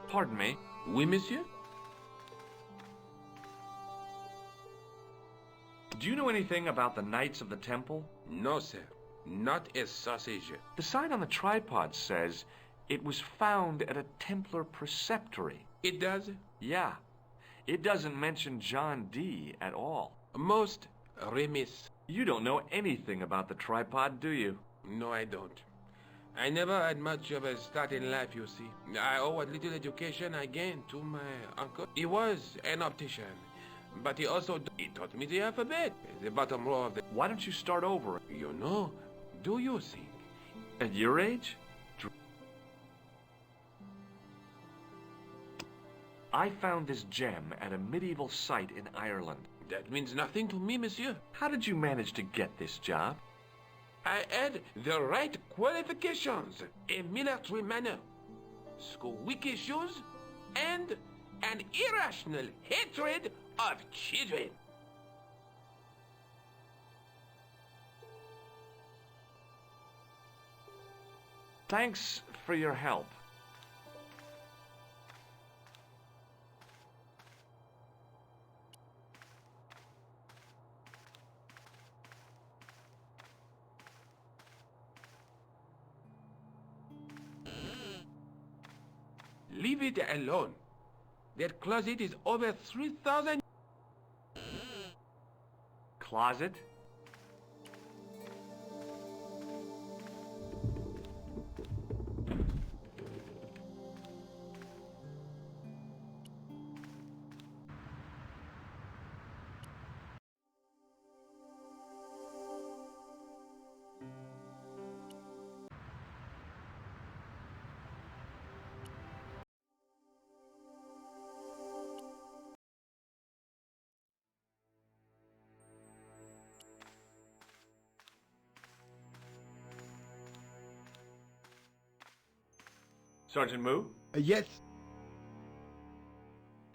Pardon me. Oui, monsieur? Do you know anything about the Knights of the Temple? No, sir. Not a sausage. The sign on the tripod says it was found at a Templar preceptory. It does? Yeah. It doesn't mention John Dee at all. Most remiss. You don't know anything about the tripod, do you? No, I don't. I never had much of a start in life, you see. I owe what little education I gained to my uncle. He was an optician, but he also taught me the alphabet, the bottom row of the... Why don't you start over? You know, do you think? At your age? I found this gem at a medieval site in Ireland. That means nothing to me, monsieur. How did you manage to get this job? I had the right qualifications, a military manner, squeaky shoes, and an irrational hatred of children. Thanks for your help. Leave it alone. That closet is over 3,000... Closet? Sergeant Moo? Yes.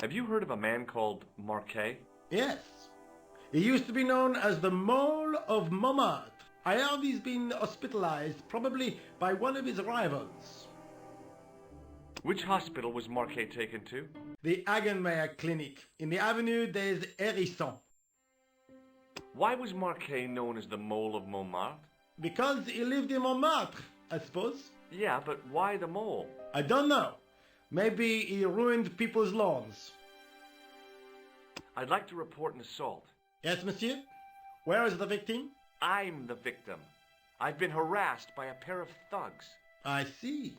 Have you heard of a man called Marquet? Yes. He used to be known as the Mole of Montmartre. I heard he's been hospitalized, probably by one of his rivals. Which hospital was Marquet taken to? The Hagenmeyer Clinic. In the Avenue des Hérissons. Why was Marquet known as the Mole of Montmartre? Because he lived in Montmartre, I suppose. Yeah, but why the mole? I don't know. Maybe he ruined people's lawns. I'd like to report an assault. Yes, monsieur? Where is the victim? I'm the victim. I've been harassed by a pair of thugs. I see.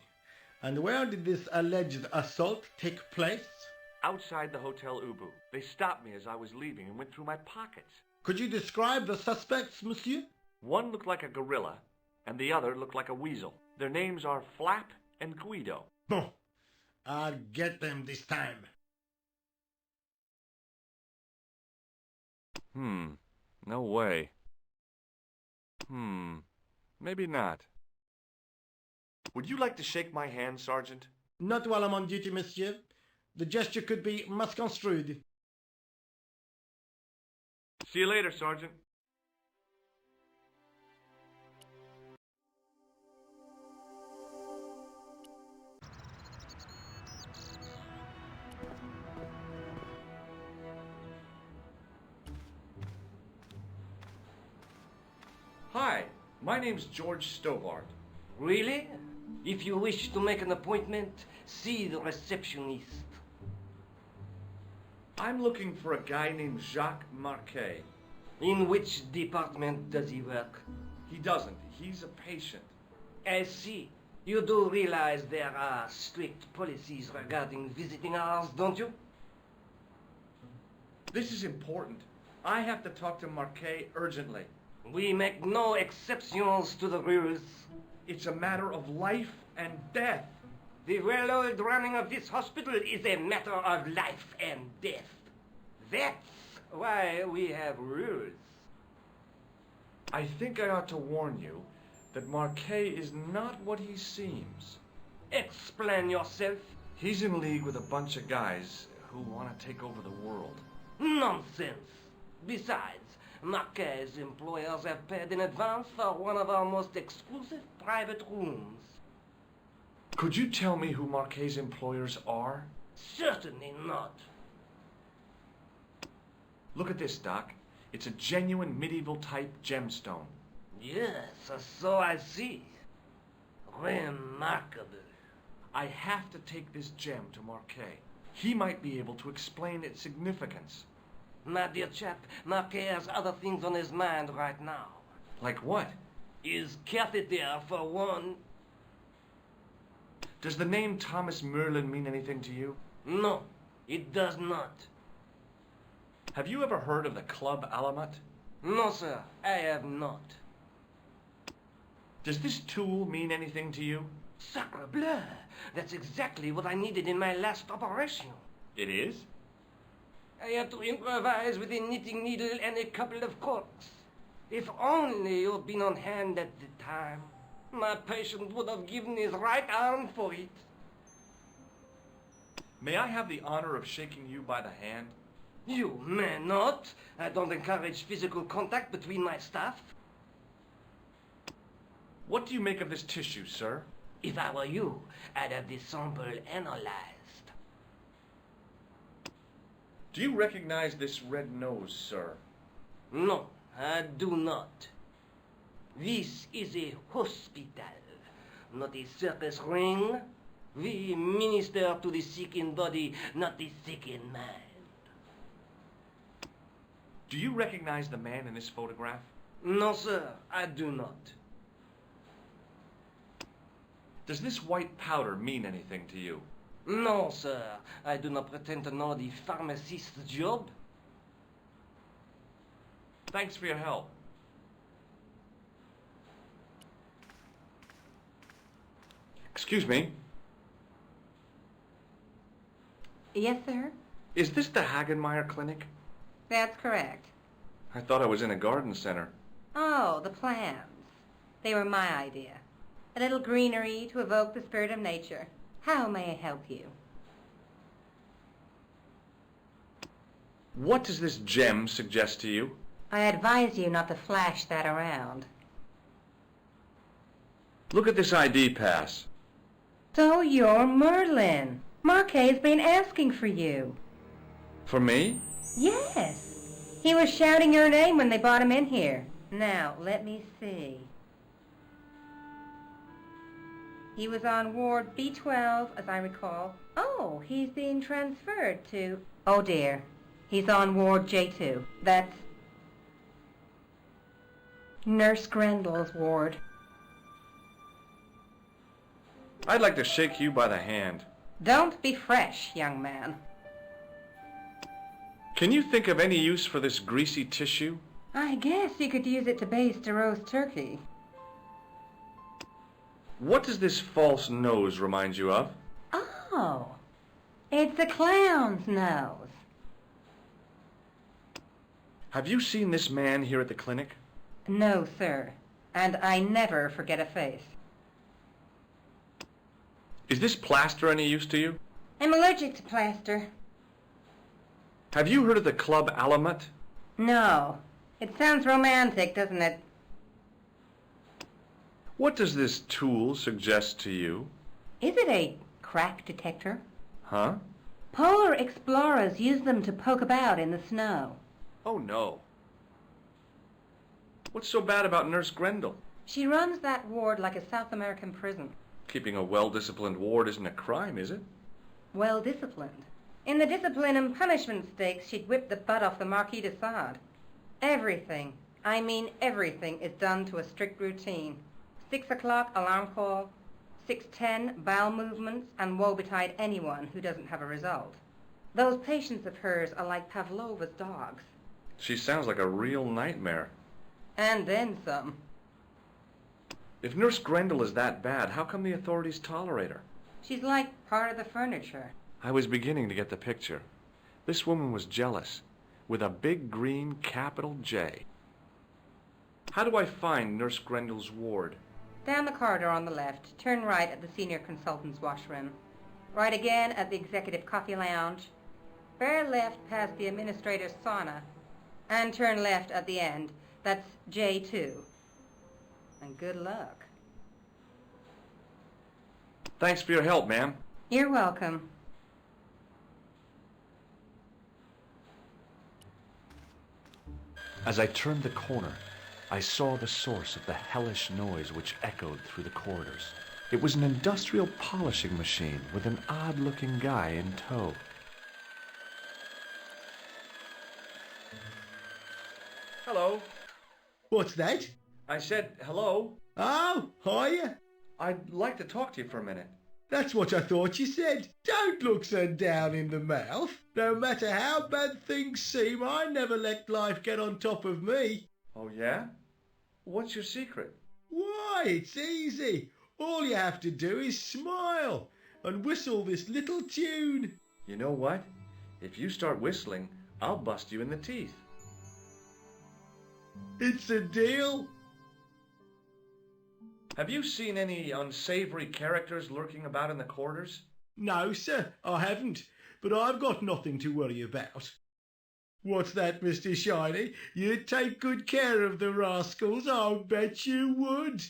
And where did this alleged assault take place? Outside the Hotel Ubu. They stopped me as I was leaving and went through my pockets. Could you describe the suspects, monsieur? One looked like a gorilla, and the other looked like a weasel. Their names are Flap and Guido. Bon. I'll get them this time. No way. Maybe not. Would you like to shake my hand, Sergeant? Not while I'm on duty, monsieur. The gesture could be misconstrued. See you later, Sergeant. Hi, my name's George Stobart. Really? If you wish to make an appointment, see the receptionist. I'm looking for a guy named Jacques Marquet. In which department does he work? He doesn't. He's a patient. I see. You do realize there are strict policies regarding visiting hours, don't you? This is important. I have to talk to Marquet urgently. We make no exceptions to the rules. It's a matter of life and death. The well-oiled running of this hospital is a matter of life and death. That's why we have rules. I think I ought to warn you that Marquet is not what he seems. Explain yourself. He's in league with a bunch of guys who want to take over the world. Nonsense. Besides, Marquet's employers have paid in advance for one of our most exclusive private rooms. Could you tell me who Marquet's employers are? Certainly not. Look at this, Doc. It's a genuine medieval type gemstone. Yes, so I see. Remarkable. I have to take this gem to Marquet. He might be able to explain its significance. My dear chap, Marquet has other things on his mind right now. Like what? His catheter, for one. Does the name Thomas Merlin mean anything to you? No, it does not. Have you ever heard of the Club Alamat? No, sir, I have not. Does this tool mean anything to you? Sacre bleu! That's exactly what I needed in my last operation. It is? I had to improvise with a knitting needle and a couple of corks. If only you'd been on hand at the time, my patient would have given his right arm for it. May I have the honor of shaking you by the hand? You may not. I don't encourage physical contact between my staff. What do you make of this tissue, sir? If I were you, I'd have this sample analyzed. Do you recognize this red nose, sir? No, I do not. This is a hospital, not a circus ring. We minister to the sick in body, not the sick in mind. Do you recognize the man in this photograph? No, sir, I do not. Does this white powder mean anything to you? No, sir, I do not pretend to know the pharmacist's job. Thanks for your help. Excuse me. Yes, sir? Is this the Hagenmeyer Clinic? That's correct. I thought I was in a garden center. Oh, the plants. They were my idea. A little greenery to evoke the spirit of nature. How may I help you? What does this gem suggest to you? I advise you not to flash that around. Look at this ID pass. So you're Merlin. Marquet's been asking for you. For me? Yes. He was shouting your name when they brought him in here. Now, let me see. He was on Ward B12, as I recall. Oh, he's being transferred to... Oh, dear. He's on Ward J2. That's Nurse Grendel's ward. I'd like to shake you by the hand. Don't be fresh, young man. Can you think of any use for this greasy tissue? I guess you could use it to baste a roast turkey. What does this false nose remind you of? Oh, it's a clown's nose. Have you seen this man here at the clinic? No, sir. And I never forget a face. Is this plaster any use to you? I'm allergic to plaster. Have you heard of the Club Alamat? No. It sounds romantic, doesn't it? What does this tool suggest to you? Is it a crack detector? Huh? Polar explorers use them to poke about in the snow. Oh, no. What's so bad about Nurse Grendel? She runs that ward like a South American prison. Keeping a well-disciplined ward isn't a crime, is it? Well disciplined. In the discipline and punishment stakes, she'd whip the butt off the Marquis de Sade. Everything, I mean everything, is done to a strict routine. 6 o'clock alarm call, 6:10 bowel movements, and woe betide anyone who doesn't have a result. Those patients of hers are like Pavlova's dogs. She sounds like a real nightmare. And then some. If Nurse Grendel is that bad, how come the authorities tolerate her? She's like part of the furniture. I was beginning to get the picture. This woman was jealous, with a big green capital J. How do I find Nurse Grendel's ward? Down the corridor on the left, turn right at the senior consultant's washroom. Right again at the executive coffee lounge. Bear left past the administrator's sauna. And turn left at the end. That's J2. And good luck. Thanks for your help, ma'am. You're welcome. As I turned the corner, I saw the source of the hellish noise which echoed through the corridors. It was an industrial polishing machine with an odd-looking guy in tow. Hello. What's that? I said hello. Oh, hiya. I'd like to talk to you for a minute. That's what I thought you said. Don't look so down in the mouth. No matter how bad things seem, I never let life get on top of me. Oh, yeah? What's your secret? Why, it's easy. All you have to do is smile and whistle this little tune. You know what? If you start whistling, I'll bust you in the teeth. It's a deal. Have you seen any unsavory characters lurking about in the corridors? No, sir, I haven't, but I've got nothing to worry about. What's that, Mr. Shiny? You'd take good care of the rascals, I'll bet you would.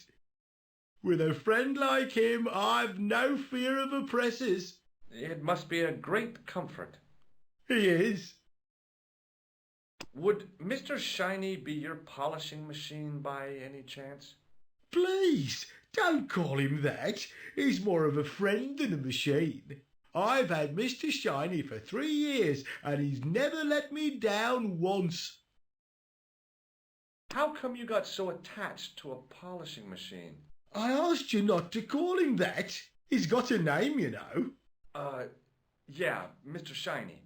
With a friend like him, I've no fear of oppressors. It must be a great comfort. He is. Would Mr. Shiny be your polishing machine by any chance? Please, don't call him that. He's more of a friend than a machine. I've had Mr. Shiny for 3 years, and he's never let me down once. How come you got so attached to a polishing machine? I asked you not to call him that. He's got a name, you know. Yeah, Mr. Shiny.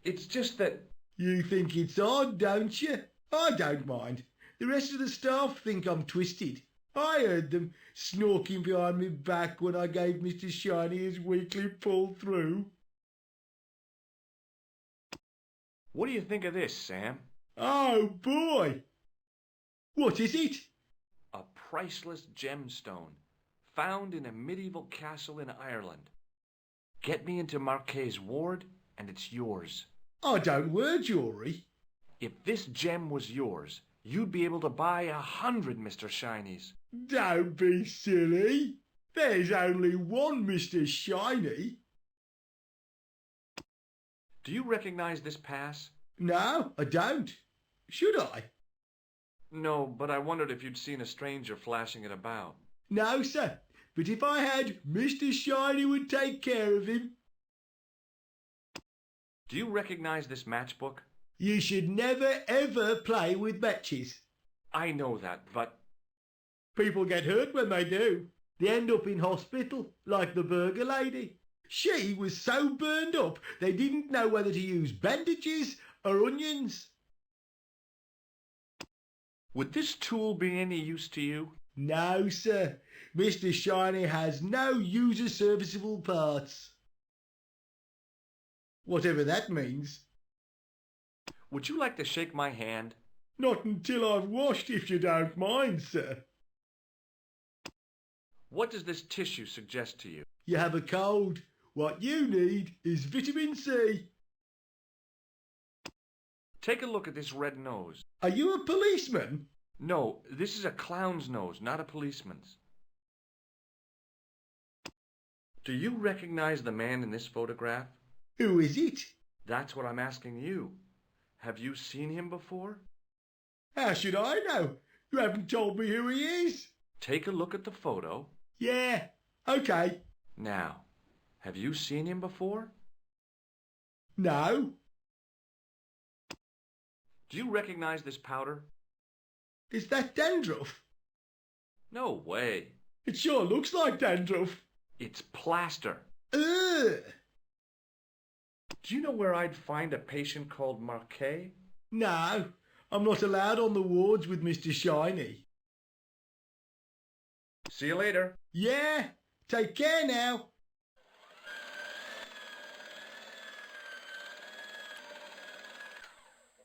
It's just that... You think it's odd, don't you? I don't mind. The rest of the staff think I'm twisted. I heard them snorking behind me back when I gave Mr. Shiny his weekly pull-through. What do you think of this, Sam? Oh, boy! What is it? A priceless gemstone found in a medieval castle in Ireland. Get me into Marquet's ward and it's yours. I don't wear jewellery. If this gem was yours, you'd be able to buy 100 Mr. Shinies. Don't be silly. There's only one Mr. Shiny. Do you recognize this pass? No, I don't. Should I? No, but I wondered if you'd seen a stranger flashing it about. No, sir. But if I had, Mr. Shiny would take care of him. Do you recognize this matchbook? You should never, ever play with matches. I know that, but... People get hurt when they do. They end up in hospital, like the burger lady. She was so burned up, they didn't know whether to use bandages or onions. Would this tool be any use to you? No, sir. Mr. Shiny has no user-serviceable parts. Whatever that means. Would you like to shake my hand? Not until I've washed, if you don't mind, sir. What does this tissue suggest to you? You have a cold. What you need is vitamin C. Take a look at this red nose. Are you a policeman? No, this is a clown's nose, not a policeman's. Do you recognize the man in this photograph? Who is it? That's what I'm asking you. Have you seen him before? How should I know? You haven't told me who he is. Take a look at the photo. Yeah, okay. Now, have you seen him before? No. Do you recognize this powder? Is that dandruff? No way. It sure looks like dandruff. It's plaster. Ugh. Do you know where I'd find a patient called Marquet? No, I'm not allowed on the wards with Mr. Shiny. See you later. Yeah, take care now.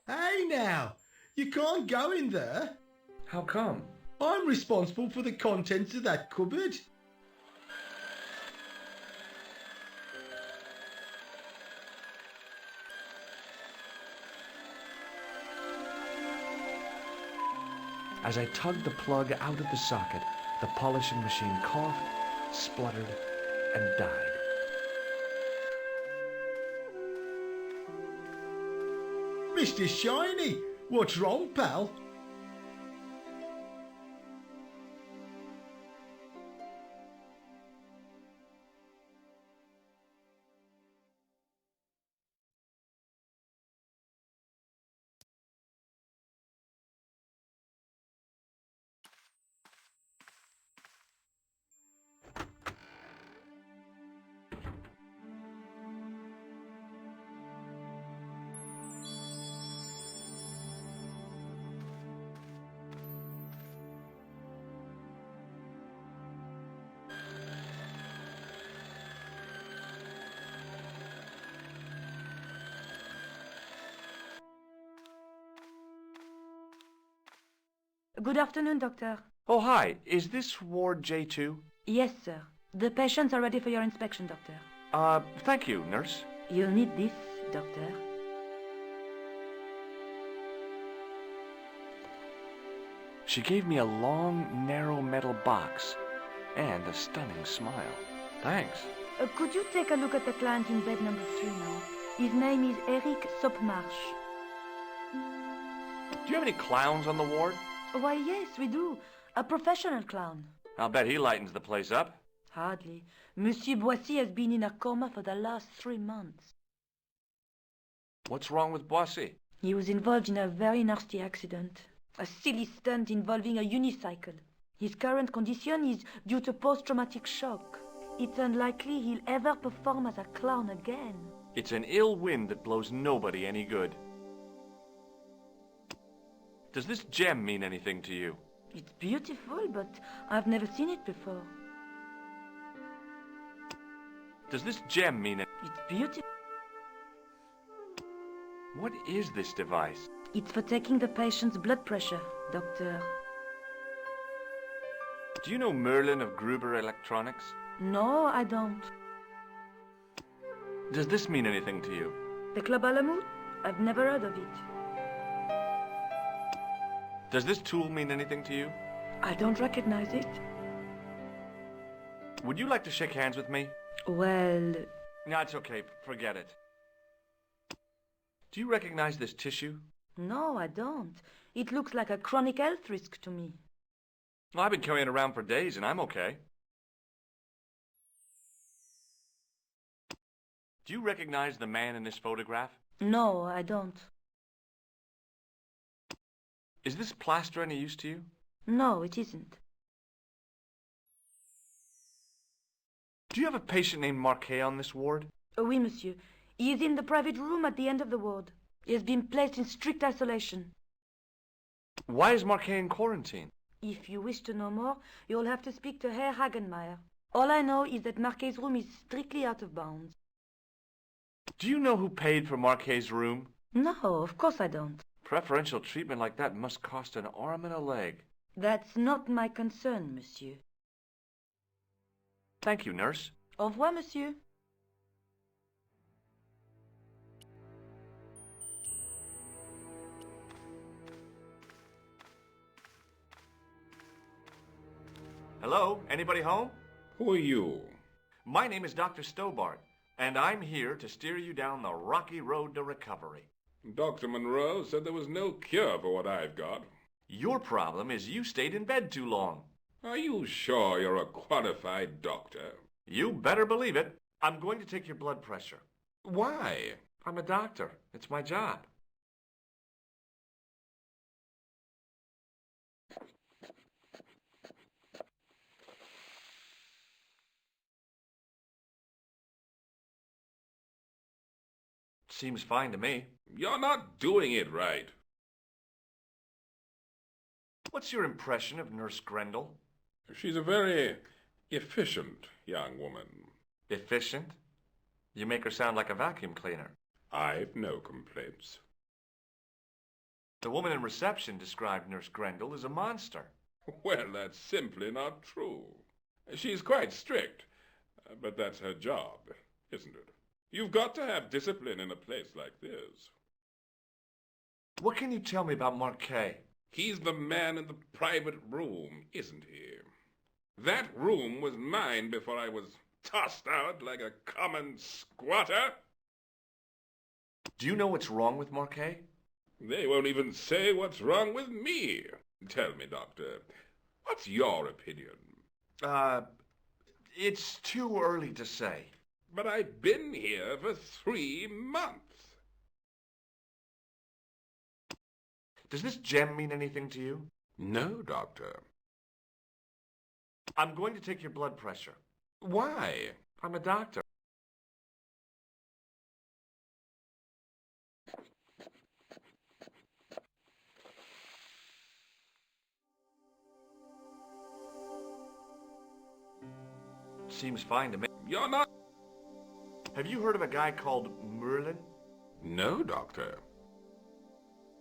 Hey now, you can't go in there. How come? I'm responsible for the contents of that cupboard. As I tugged the plug out of the socket, the polishing machine coughed, spluttered, and died. Mr. Shiny, what's wrong, pal? Good afternoon, Doctor. Oh, hi. Is this Ward J2? Yes, sir. The patients are ready for your inspection, Doctor. Thank you, nurse. You'll need this, Doctor. She gave me a long, narrow metal box and a stunning smile. Thanks. Could you take a look at the client in bed number 3 now? His name is Eric Sopmarsh. Do you have any clowns on the ward? Why, yes, we do. A professional clown. I'll bet he lightens the place up. Hardly. Monsieur Boissy has been in a coma for the last 3 months. What's wrong with Boissy? He was involved in a very nasty accident. A silly stunt involving a unicycle. His current condition is due to post-traumatic shock. It's unlikely he'll ever perform as a clown again. It's an ill wind that blows nobody any good. Does this gem mean anything to you? It's beautiful, but I've never seen it before. Does this gem mean it? It's beautiful. What is this device? It's for taking the patient's blood pressure, Doctor. Do you know Merlin of Gruber Electronics? No, I don't. Does this mean anything to you? The Club Alamut? I've never heard of it. Does this tool mean anything to you? I don't recognize it. Would you like to shake hands with me? Well, No, it's okay. Forget it. Do you recognize this tissue? no, I don't. It looks like a chronic health risk to me. Well, I've been carrying it around for days and I'm okay. Do you recognize the man in this photograph? No, I don't. Is this plaster any use to you? No, it isn't. Do you have a patient named Marquet on this ward? Oui, monsieur. He is in the private room at the end of the ward. He has been placed in strict isolation. Why is Marquet in quarantine? If you wish to know more, you'll have to speak to Herr Hagenmeier. All I know is that Marquet's room is strictly out of bounds. Do you know who paid for Marquet's room? No, of course I don't. Preferential treatment like that must cost an arm and a leg. That's not my concern, monsieur. Thank you, nurse. Au revoir, monsieur. Hello? Anybody home? Who are you? My name is Dr. Stobart, and I'm here to steer you down the rocky road to recovery. Dr. Monroe said there was no cure for what I've got. Your problem is you stayed in bed too long. Are you sure you're a qualified doctor? You better believe it. I'm going to take your blood pressure. Why? I'm a doctor. It's my job. Seems fine to me. You're not doing it right. What's your impression of Nurse Grendel? She's a very efficient young woman. Efficient? You make her sound like a vacuum cleaner. I've no complaints. The woman in reception described Nurse Grendel as a monster. Well, that's simply not true. She's quite strict, but that's her job, isn't it? You've got to have discipline in a place like this. What can you tell me about Marquet? He's the man in the private room, isn't he? That room was mine before I was tossed out like a common squatter. Do you know what's wrong with Marquet? They won't even say what's wrong with me. Tell me, Doctor, what's your opinion? It's too early to say. But I've been here for 3 months. Does this gem mean anything to you? No, Doctor. I'm going to take your blood pressure. Why? I'm a doctor. Seems fine to me. You're not... Have you heard of a guy called Merlin? No, Doctor.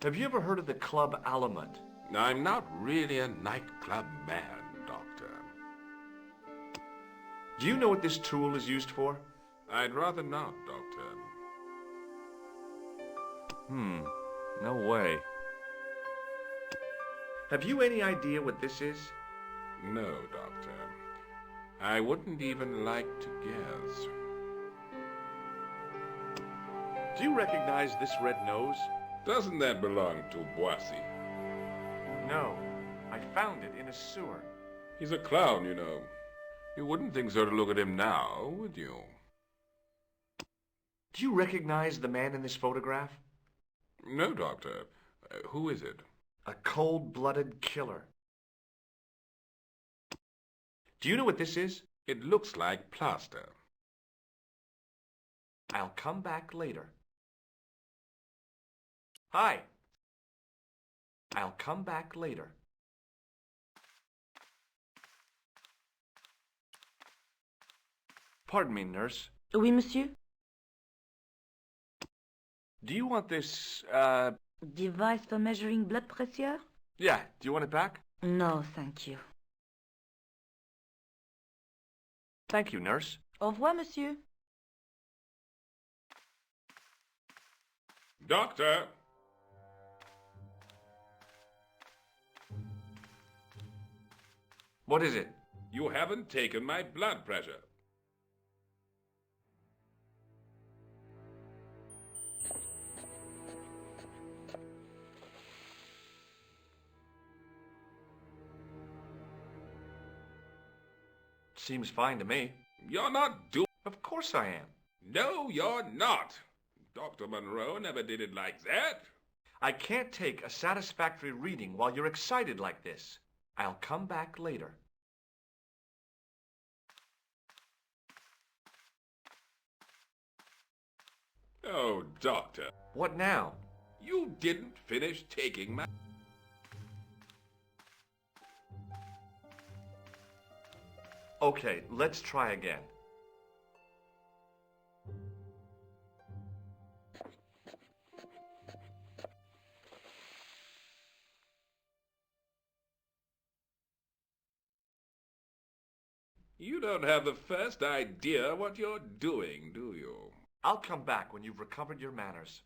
Have you ever heard of the Club Alamut? I'm not really a nightclub man, Doctor. Do you know what this tool is used for? I'd rather not, Doctor. No way. Have you any idea what this is? No, Doctor. I wouldn't even like to guess. Do you recognize this red nose? Doesn't that belong to Boissy? No. I found it in a sewer. He's a clown, you know. You wouldn't think so to look at him now, would you? Do you recognize the man in this photograph? No, Doctor. Who is it? A cold-blooded killer. Do you know what this is? It looks like plaster. I'll come back later. Hi. I'll come back later. Pardon me, nurse. Oui, monsieur? Do you want this, Device for measuring blood pressure? Yeah, do you want it back? No, thank you. Thank you, nurse. Au revoir, monsieur. Doctor! What is it? You haven't taken my blood pressure. Seems fine to me. You're not doing... Of course I am. No, you're not. Dr. Monroe never did it like that. I can't take a satisfactory reading while you're excited like this. I'll come back later. Oh, Doctor. What now? You didn't finish taking my... Okay, let's try again. You don't have the first idea what you're doing, do you? I'll come back when you've recovered your manners.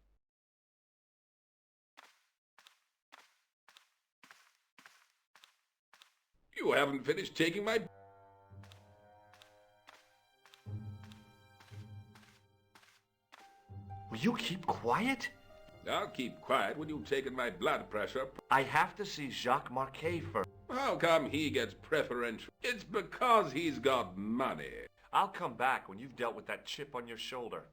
You haven't finished taking my... Will you keep quiet? I'll keep quiet when you've taken my blood pressure. I have to see Jacques Marquet first. How come he gets preferential? It's because he's got money. I'll come back when you've dealt with that chip on your shoulder.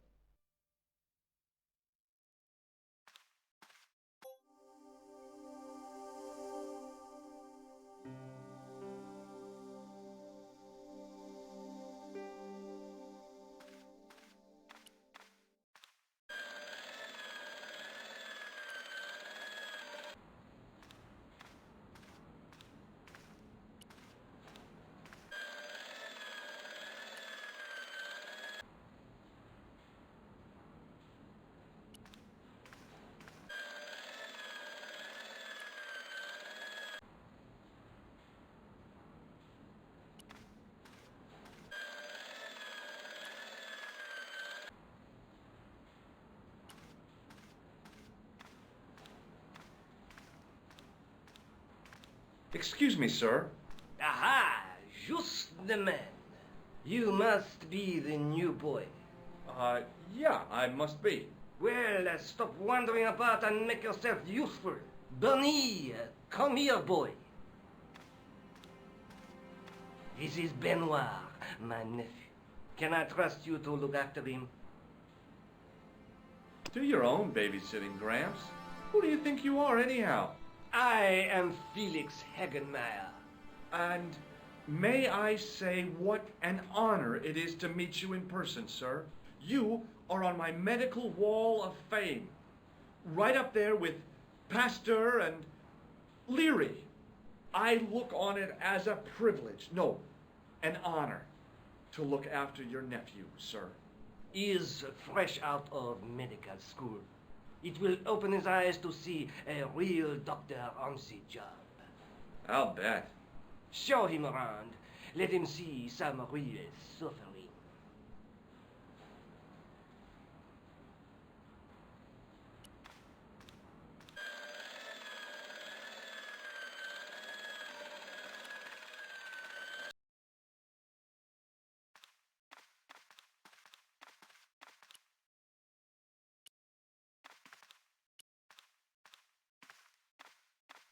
Excuse me, sir. Aha! Just the man. You must be the new boy. Yeah, I must be. Well, stop wandering about and make yourself useful. Bernie, come here, boy. This is Benoit, my nephew. Can I trust you to look after him? Do your own babysitting, Gramps. Who do you think you are, anyhow? I am Felix Hagenmeyer. And may I say what an honor it is to meet you in person, sir. You are on my medical wall of fame. Right up there with Pasteur and Leary. I look on it as a privilege, no, an honor, to look after your nephew, sir. He is fresh out of medical school. It will open his eyes to see a real doctor on the job. I'll bet. Show him around. Let him see some real suffering.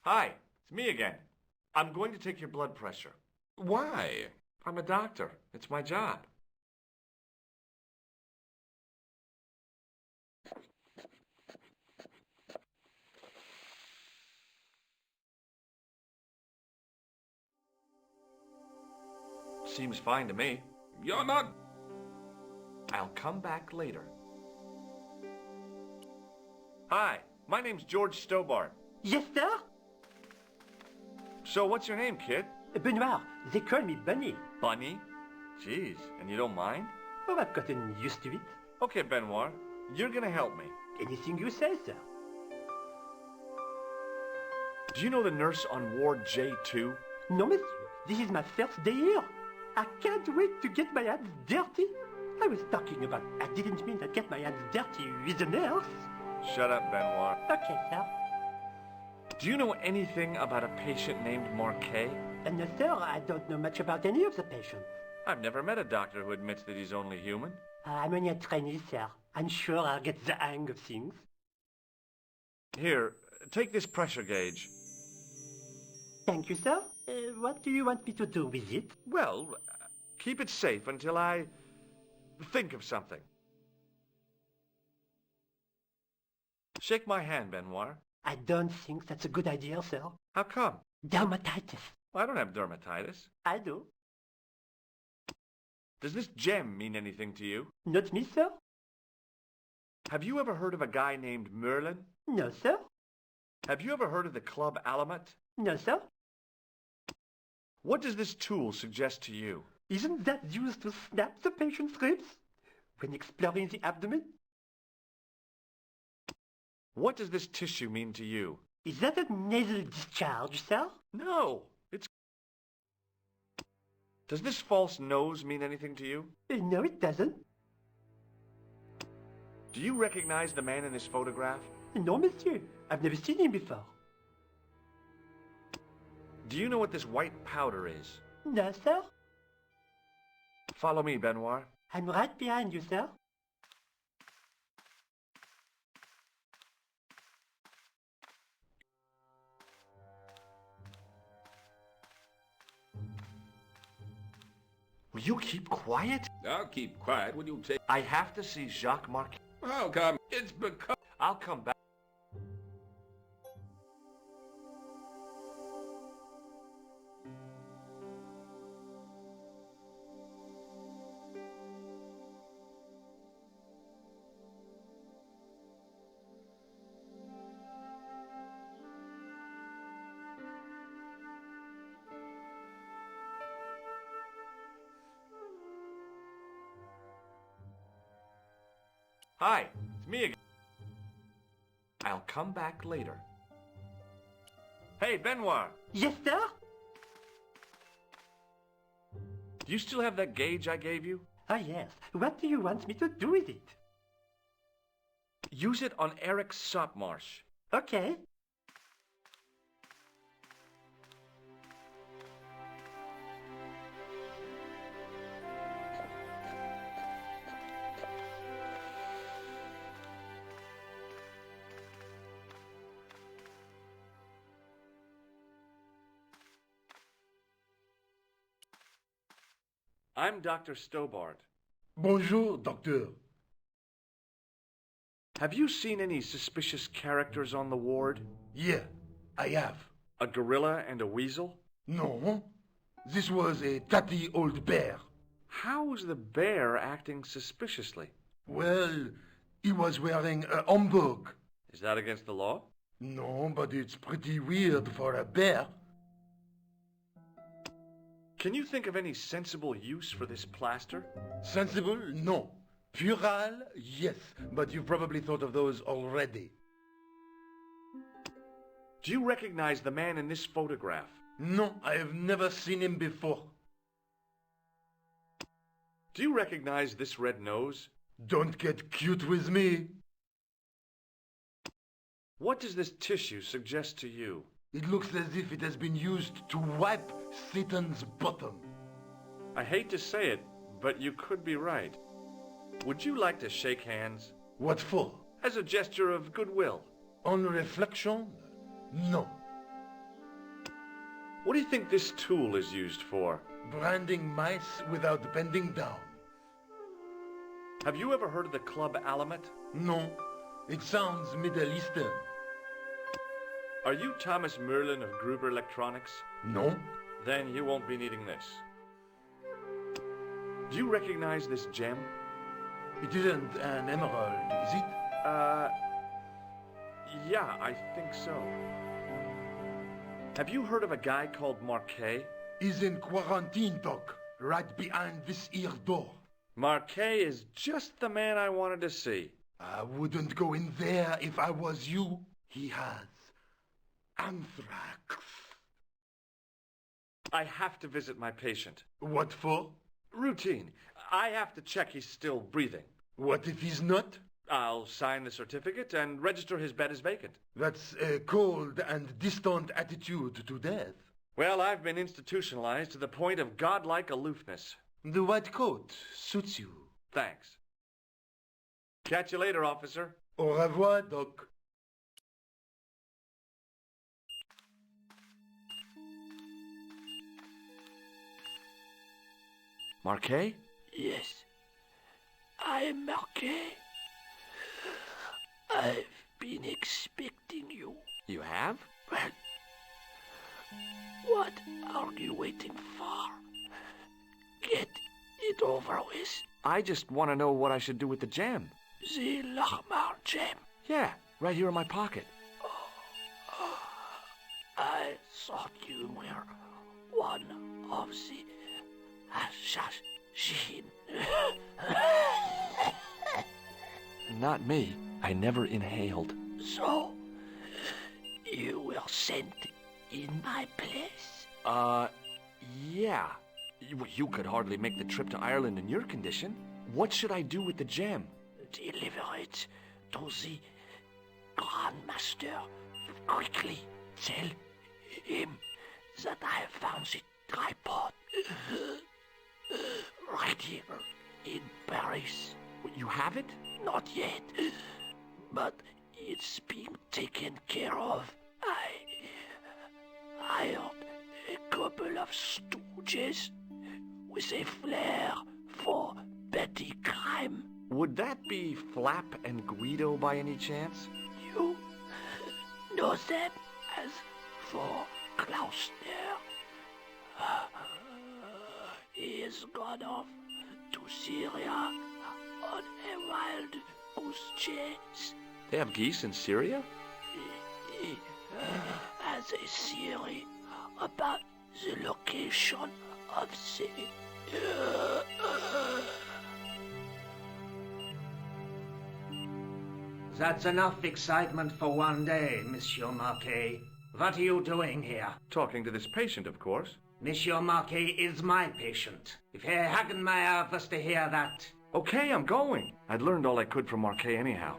Hi, it's me again. I'm going to take your blood pressure. Why? I'm a doctor. It's my job. Seems fine to me. You're not... I'll come back later. Hi, my name's George Stobart. Yes, sir? So what's your name, kid? Benoit, they call me Bunny. Bunny? Jeez, and you don't mind? Oh, I've gotten used to it. Okay, Benoit, you're gonna help me. Anything you say, sir. Do you know the nurse on Ward J2? No, monsieur. This is my first day here. I can't wait to get my hands dirty. I was talking about I didn't mean to get my hands dirty with the nurse. Shut up, Benoit. Okay, sir. Do you know anything about a patient named Marquet? No, sir, I don't know much about any of the patients. I've never met a doctor who admits that he's only human. I'm only a trainee, sir. I'm sure I'll get the hang of things. Here, take this pressure gauge. Thank you, sir. What do you want me to do with it? Well, keep it safe until I think of something. Shake my hand, Benoit. I don't think that's a good idea, sir. How come? Dermatitis. I don't have dermatitis. I do. Does this gem mean anything to you? Not me, sir? Have you ever heard of a guy named Merlin? No, sir. Have you ever heard of the Club Alamet? No, sir. What does this tool suggest to you? Isn't that used to snap the patient's ribs when exploring the abdomen? What does this tissue mean to you? Is that a nasal discharge, sir? No, it's... Does this false nose mean anything to you? No, it doesn't. Do you recognize the man in this photograph? No, monsieur. I've never seen him before. Do you know what this white powder is? No, sir. Follow me, Benoit. I'm right behind you, sir. Will you keep quiet? I'll keep quiet when you take... I have to see Jacques Marquet. How come? It's because... I'll come back. Hi, it's me again. I'll come back later. Hey, Benoit, Yes, sir? do you still have that gauge I gave you? Oh, yes. What do you want me to do with it? Use it on Eric Sopmarsh. Okay. I'm Dr. Stobart. Bonjour, docteur. Have you seen any suspicious characters on the ward? Yeah, I have. A gorilla and a weasel? No, this was a tatty old bear. How's the bear acting suspiciously? Well, he was wearing a homburg. Is that against the law? No, but it's pretty weird for a bear. Can you think of any sensible use for this plaster? Sensible? No. Puerile? Yes, but you've probably thought of those already. Do you recognize the man in this photograph? No, I have never seen him before. Do you recognize this red nose? Don't get cute with me. What does this tissue suggest to you? It looks as if it has been used to wipe Satan's bottom. I hate to say it, but you could be right. Would you like to shake hands? What for? As a gesture of goodwill. On reflection? No. What do you think this tool is used for? Branding mice without bending down. Have you ever heard of the Club Alamet? No. It sounds Middle Eastern. Are you Thomas Merlin of Gruber Electronics? No. Then you won't be needing this. Do you recognize this gem? It isn't an emerald, is it? Yeah, I think so. Have you heard of a guy called Marquet? He's in quarantine, Doc. Right behind this here door. Marquet is just the man I wanted to see. I wouldn't go in there if I was you. He has anthrax. I have to visit my patient. What for? Routine. I have to check he's still breathing. What if he's not? I'll sign the certificate and register his bed as vacant. That's a cold and distant attitude to death. Well, I've been institutionalized to the point of godlike aloofness. The white coat suits you. Thanks. Catch you later, officer. Au revoir, Doc. Marquet? Yes, I am Marquet. I've been expecting you. You have? Well, what are you waiting for? Get it over with. I just want to know what I should do with the gem. The Lahmar gem. Yeah, right here in my pocket. I thought you were one of the assassin. Not me. I never inhaled. So, you were sent in my place? Yeah. You could hardly make the trip to Ireland in your condition. What should I do with the gem? Deliver it to the Grandmaster. Quickly tell him that I have found the tripod right here in Paris. You have it? Not yet, but it's being taken care of. I hired a couple of stooges with a flair for petty crime. Would that be Flap and Guido by any chance? You know them as for Klausner. He has gone off to Syria on a wild goose chase. They have geese in Syria? He has a theory about the location of the... That's enough excitement for one day, Monsieur Marquet. What are you doing here? Talking to this patient, of course. Monsieur Marquet is my patient. If Herr Hagenmeyer was to hear that... Okay, I'm going. I'd learned all I could from Marquet anyhow.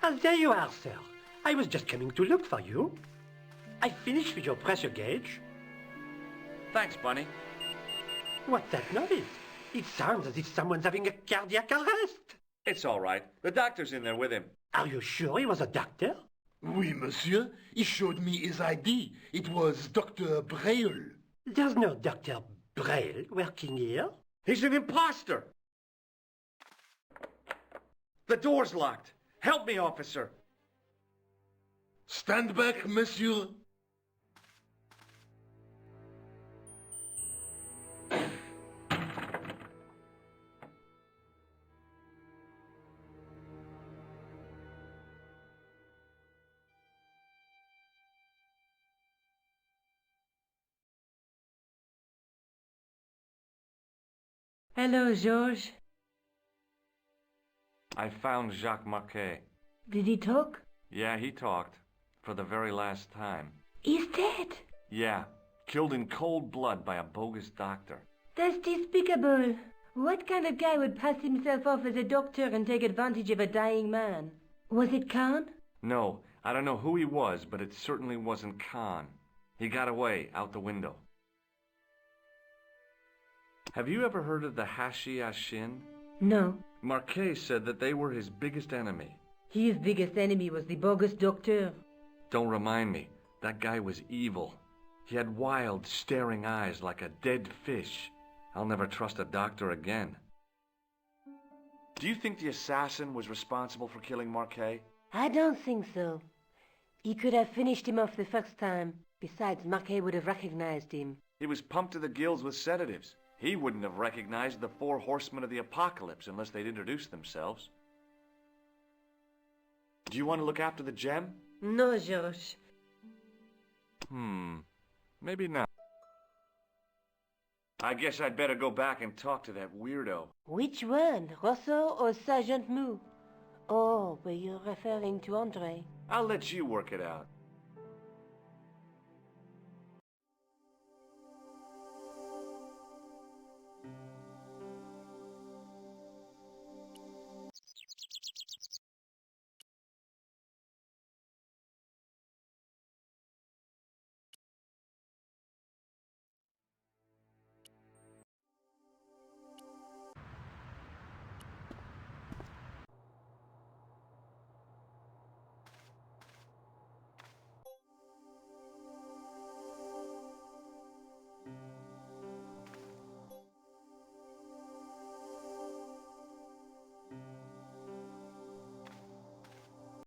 Ah, there you are, sir. I was just coming to look for you. I finished with your pressure gauge. Thanks, Bunny. What's that noise? It sounds as if someone's having a cardiac arrest. It's all right. The doctor's in there with him. Are you sure he was a doctor? Oui, monsieur. He showed me his ID. It was Dr. Braille. There's no Dr. Braille working here? He's an imposter! The door's locked. Help me, officer. Stand back, monsieur. Hello, Georges. I found Jacques Marquet. Did he talk? Yeah, he talked. For the very last time. He's dead. Yeah, killed in cold blood by a bogus doctor. That's despicable. What kind of guy would pass himself off as a doctor and take advantage of a dying man? Was it Khan? No, I don't know who he was, but it certainly wasn't Khan. He got away, out the window. Have you ever heard of the Hashi Ashin? No. Marquet said that they were his biggest enemy. His biggest enemy was the bogus doctor. Don't remind me. That guy was evil. He had wild, staring eyes like a dead fish. I'll never trust a doctor again. Do you think the assassin was responsible for killing Marquet? I don't think so. He could have finished him off the first time. Besides, Marquet would have recognized him. He was pumped to the gills with sedatives. He wouldn't have recognized the 4 horsemen of the apocalypse unless they'd introduced themselves. Do you want to look after the gem? No, Georges. Maybe not. I guess I'd better go back and talk to that weirdo. Which one, Rousseau or Sergeant Mou? Oh, were you referring to Andre? I'll let you work it out.